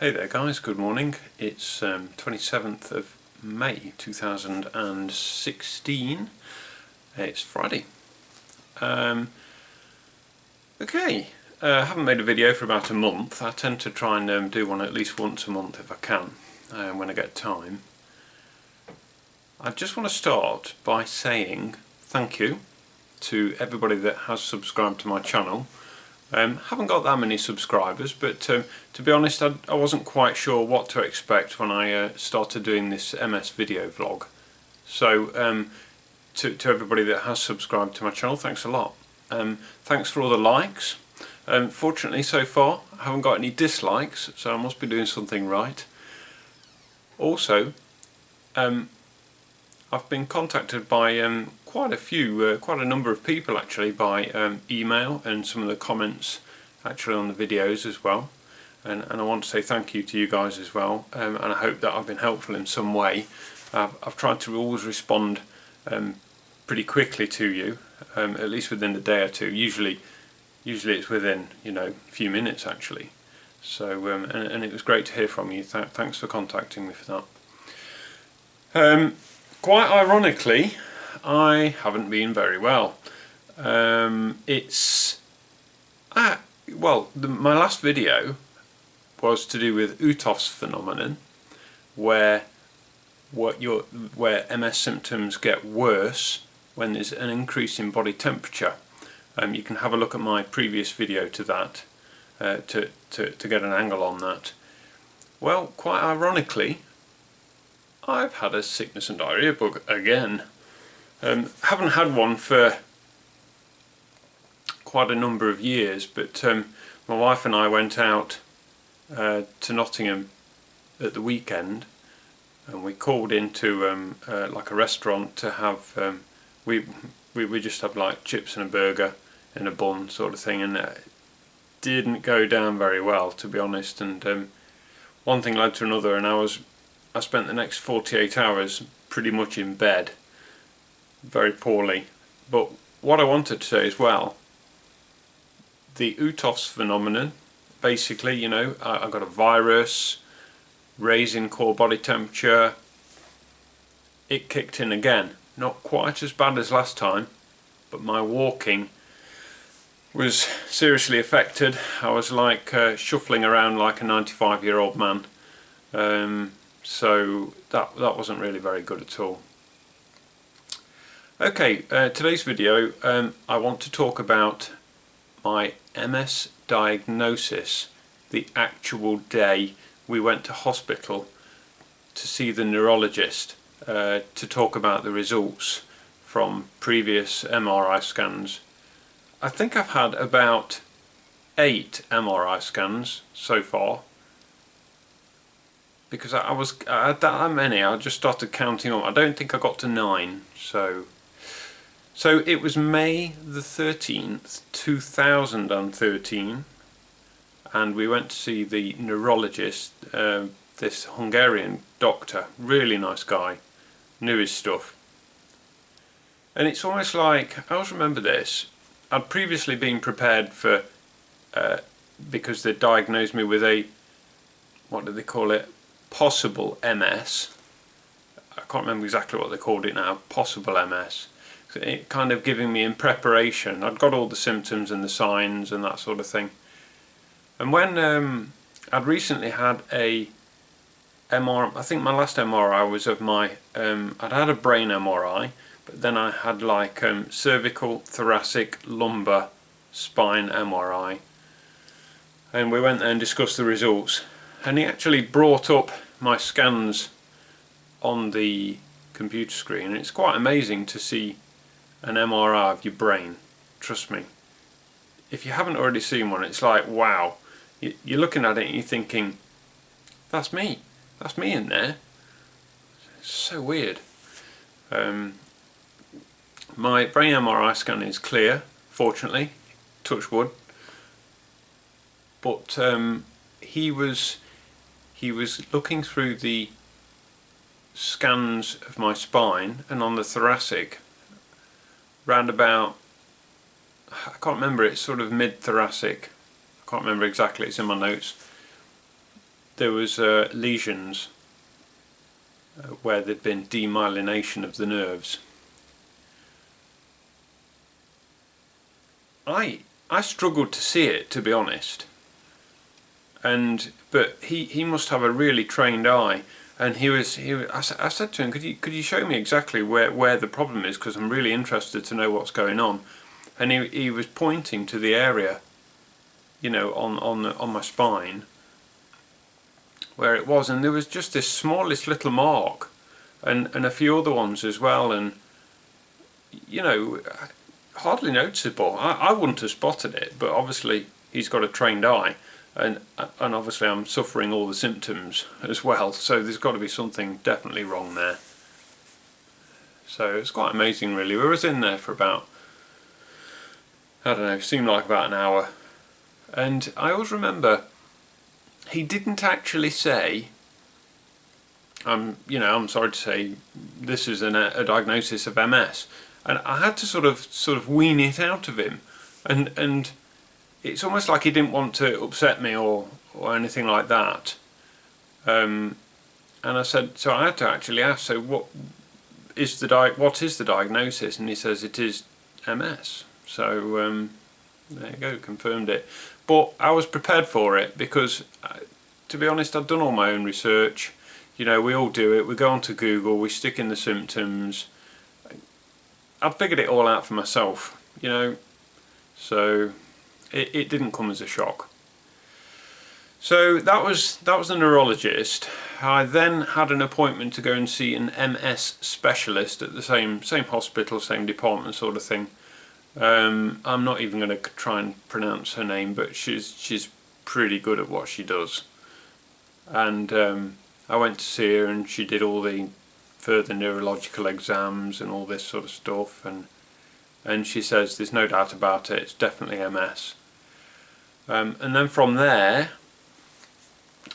Hey there guys, good morning. It's 27th of May 2016. It's Friday. I haven't made a video for about a month. I tend to try and do one at least once a month if I can, when I get time. I just want to start by saying thank you to everybody that has subscribed to my channel. Haven't got that many subscribers, but to be honest, I wasn't quite sure what to expect when I started doing this MS video vlog. So to everybody that has subscribed to my channel, thanks a lot. Thanks for all the likes. Fortunately, so far, I haven't got any dislikes, so I must be doing something right. Also, I've been contacted by quite a number of people actually by email, and some of the comments actually on the videos as well. And I want to say thank you to you guys as well, and I hope that I've been helpful in some way. I've tried to always respond pretty quickly to you, at least within a day or two. Usually it's within a few minutes actually. So and it was great to hear from you. Thanks for contacting me for that. Quite ironically, I haven't been very well. My last video was to do with Uthoff's phenomenon, where MS symptoms get worse when there's an increase in body temperature. You can have a look at my previous video to that to get an angle on that. Well, quite ironically, I've had a sickness and diarrhea bug again. Haven't had one for quite a number of years, but my wife and I went out to Nottingham at the weekend, and we called into like a restaurant to have we just had like chips and a burger in a bun sort of thing, and it didn't go down very well, to be honest. And one thing led to another, and I spent the next 48 hours pretty much in bed, very poorly. But what I wanted to say as well, the Uthoff's phenomenon, basically, I got a virus, raising core body temperature, it kicked in again. Not quite as bad as last time, but my walking was seriously affected. I was like shuffling around like a 95-year-old man. So that wasn't really very good at all. Okay, today's video I want to talk about my MS diagnosis, the actual day we went to hospital to see the neurologist to talk about the results from previous MRI scans. I think I've had about 8 MRI scans so far, because I had that many. I just started counting up. I don't think I got to 9. So it was May the 13th, 2013, and we went to see the neurologist, this Hungarian doctor, really nice guy, knew his stuff. And it's almost like, I always remember this, I'd previously been prepared for, because they diagnosed me with a, what do they call it, possible MS. I can't remember exactly what they called it now, possible MS. It kind of giving me in preparation. I'd got all the symptoms and the signs and that sort of thing. And when I'd recently had a MRI, I think my last MRI was of my, I'd had a brain MRI, but then I had like cervical, thoracic, lumbar, spine MRI. And we went there and discussed the results. And he actually brought up my scans on the computer screen, and it's quite amazing to see an MRI of your brain. Trust me, if you haven't already seen one, it's like, wow. You're looking at it and you're thinking, that's me in there. It's so weird. My brain MRI scan is clear, fortunately, touch wood. But he was looking through the scans of my spine, and on the thoracic, round about, I can't remember, it's sort of mid-thoracic, I can't remember exactly, it's in my notes, there was lesions where there'd been demyelination of the nerves. I struggled to see it, to be honest, but he must have a really trained eye, and I said to him, could you show me exactly where the problem is, because I'm really interested to know what's going on. And he was pointing to the area, you know, on my spine where it was, and there was just this smallest little mark, and a few other ones as well, and you know, hardly noticeable. I wouldn't have spotted it, but obviously he's got a trained eye, and obviously I'm suffering all the symptoms as well, so there's got to be something definitely wrong there. So it's quite amazing really. We was in there for about, I don't know, seemed like about an hour, and I always remember he didn't actually say, I'm sorry to say this is a diagnosis of MS, and I had to sort of wean it out of him, and it's almost like he didn't want to upset me or anything like that. And I said, so I had to actually ask, so what is the diagnosis? And he says it is MS. So there you go, confirmed it. But I was prepared for it because, to be honest, I'd done all my own research. You know, we all do it. We go onto Google, we stick in the symptoms. I'd figured it all out for myself, you know, so it didn't come as a shock. So that was the neurologist. I then had an appointment to go and see an MS specialist at the same hospital, same department sort of thing. I'm not even going to try and pronounce her name, but she's pretty good at what she does. And I went to see her, and she did all the further neurological exams and all this sort of stuff, and she says there's no doubt about it, it's definitely MS. And then from there,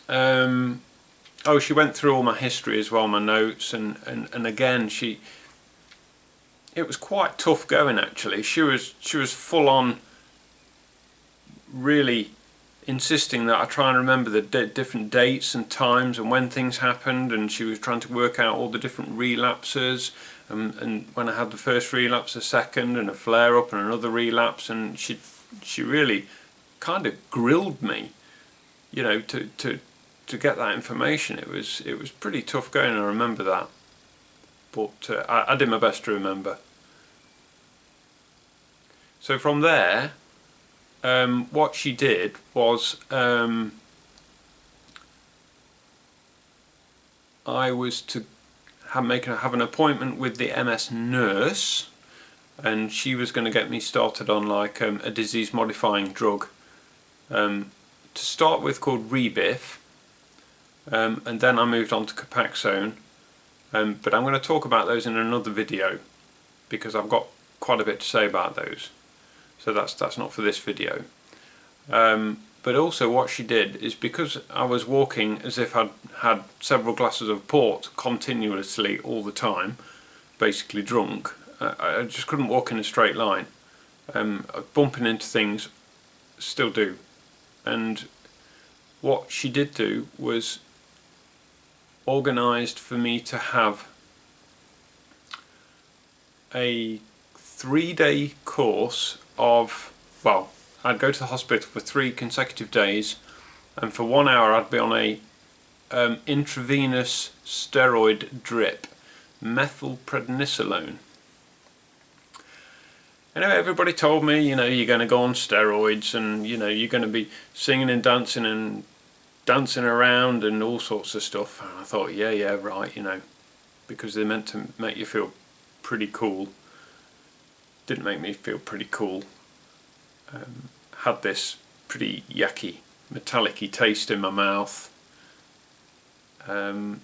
she went through all my history as well, my notes, and again it was quite tough going actually. She was full on really insisting that I try and remember the different dates and times and when things happened, and she was trying to work out all the different relapses, and when I had the first relapse, a second, and a flare-up and another relapse, and she really kind of grilled me, you know, to get that information. It was pretty tough going, I remember that, but I did my best to remember. So from there, what she did was, I was to have an appointment with the MS nurse, and she was going to get me started on like a disease modifying drug to start with called Rebif, and then I moved on to Copaxone, but I'm going to talk about those in another video because I've got quite a bit to say about those. So that's not for this video. But also what she did is, because I was walking as if I'd had several glasses of port continuously all the time, basically drunk, I just couldn't walk in a straight line. Bumping into things, still do. And what she did do was organised for me to have a 3-day course of, well, I'd go to the hospital for 3 consecutive days, and for 1 hour I'd be on a intravenous steroid drip, methylprednisolone. Anyway, everybody told me, you know, you're going to go on steroids, and you know, you're going to be singing and dancing around and all sorts of stuff. And I thought, yeah, right, you know, because they're meant to make you feel pretty cool. Didn't make me feel pretty cool. Had this pretty yucky, metallic-y taste in my mouth. And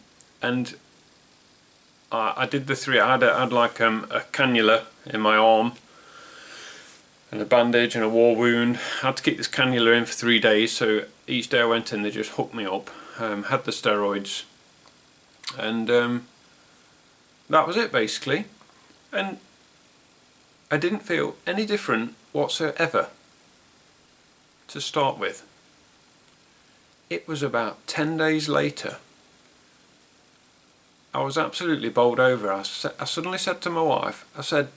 I did the 3. I had like a cannula in my arm, and a bandage and a war wound. I had to keep this cannula in for 3 days, so each day I went in they just hooked me up, had the steroids, and that was it basically. And I didn't feel any different whatsoever to start with. it was about 10 days later, I was absolutely bowled over. I suddenly said to my wife, I said,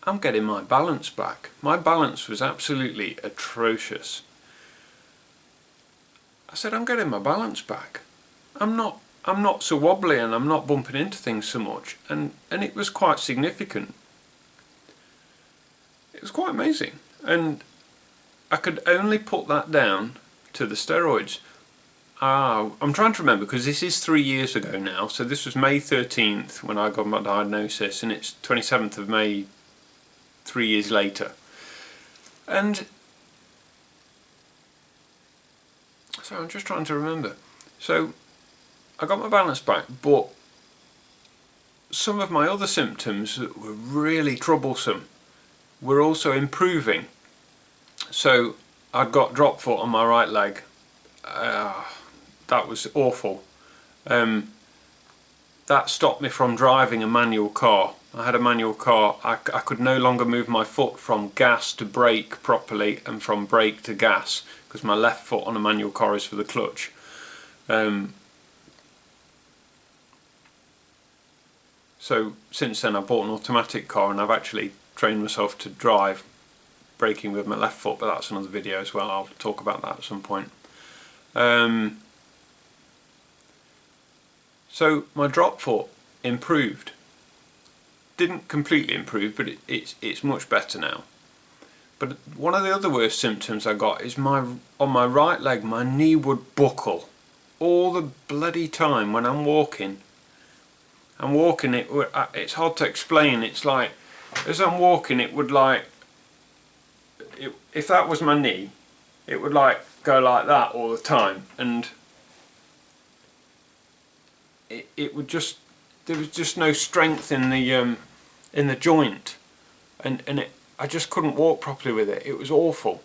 I'm getting my balance back. My balance was absolutely atrocious. I said, I'm getting my balance back. I'm not so wobbly and I'm not bumping into things so much. And it was quite significant. It was quite amazing. And I could only put that down to the steroids. I'm trying to remember, because this is 3 years ago now. So this was May 13th when I got my diagnosis, and it's 27th of May 3 years later. And so I'm just trying to remember. So I got my balance back, but some of my other symptoms that were really troublesome were also improving. So I'd got drop foot on my right leg. That was awful. That stopped me from driving a manual car. I had a manual car. I could no longer move my foot from gas to brake properly and from brake to gas, because my left foot on a manual car is for the clutch. So since then I bought an automatic car, and I've actually trained myself to drive braking with my left foot, but that's another video as well. I'll talk about that at some point. So my drop foot improved. Didn't completely improve, but it's much better now. But one of the other worst symptoms I got is on my right leg, my knee would buckle all the bloody time when I'm walking. It's hard to explain. It's like, as I'm walking, it would like, if that was my knee, it would like go like that all the time, and it would just, there was just no strength in the joint, and I just couldn't walk properly with it. It was awful.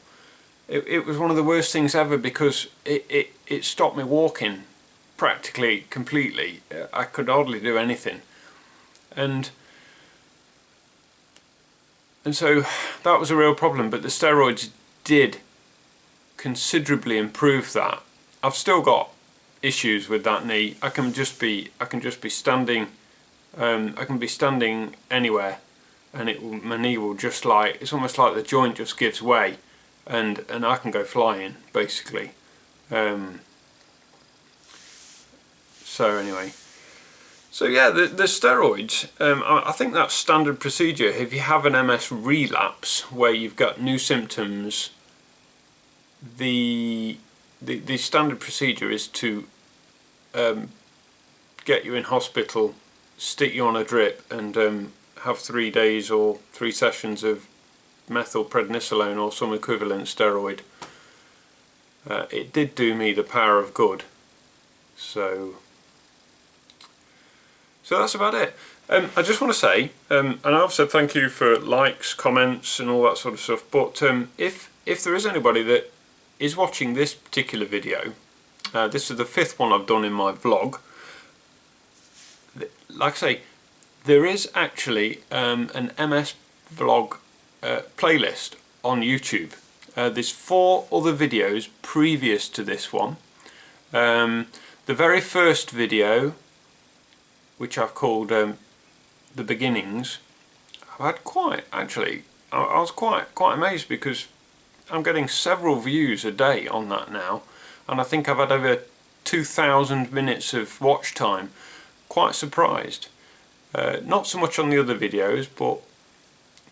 It was one of the worst things ever, because it stopped me walking practically completely. I could hardly do anything, and so that was a real problem. But the steroids did considerably improve that. I've still got issues with that knee. I can just be standing. I can be standing anywhere, and my knee will just like, it's almost like the joint just gives way, and I can go flying basically. So anyway, so yeah, the steroids, I think that's standard procedure. If you have an MS relapse where you've got new symptoms, the standard procedure is to get you in hospital, stick you on a drip, and have 3 days or 3 sessions of methylprednisolone or some equivalent steroid. It did do me the power of good. So that's about it. I just want to say, and I've said thank you for likes, comments and all that sort of stuff, but if there is anybody that is watching this particular video, this is the 5th one I've done in my vlog. Like I say, there is actually an MS vlog playlist on YouTube. There's 4 other videos previous to this one. The very first video, which I've called The Beginnings, I've had I was quite amazed, because I'm getting several views a day on that now, and I think I've had over 2,000 minutes of watch time. Quite surprised. Not so much on the other videos, but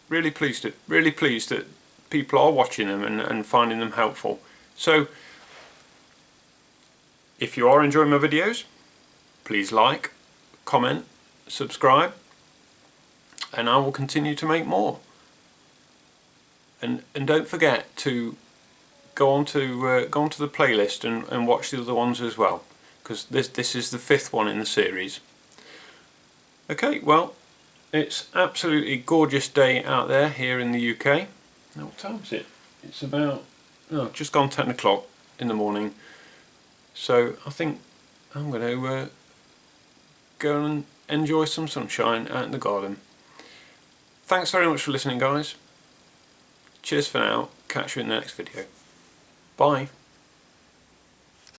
really pleased that people are watching them and finding them helpful. So if you are enjoying my videos, please like, comment, subscribe, and I will continue to make more. And don't forget to go onto the playlist and watch the other ones as well, because this is the 5th one in the series. Okay, well, it's absolutely gorgeous day out there here in the UK. Now, what time is it? It's about just gone 10 o'clock in the morning. So I think I'm going to go and enjoy some sunshine out in the garden. Thanks very much for listening, guys. Cheers for now. Catch you in the next video. Bye.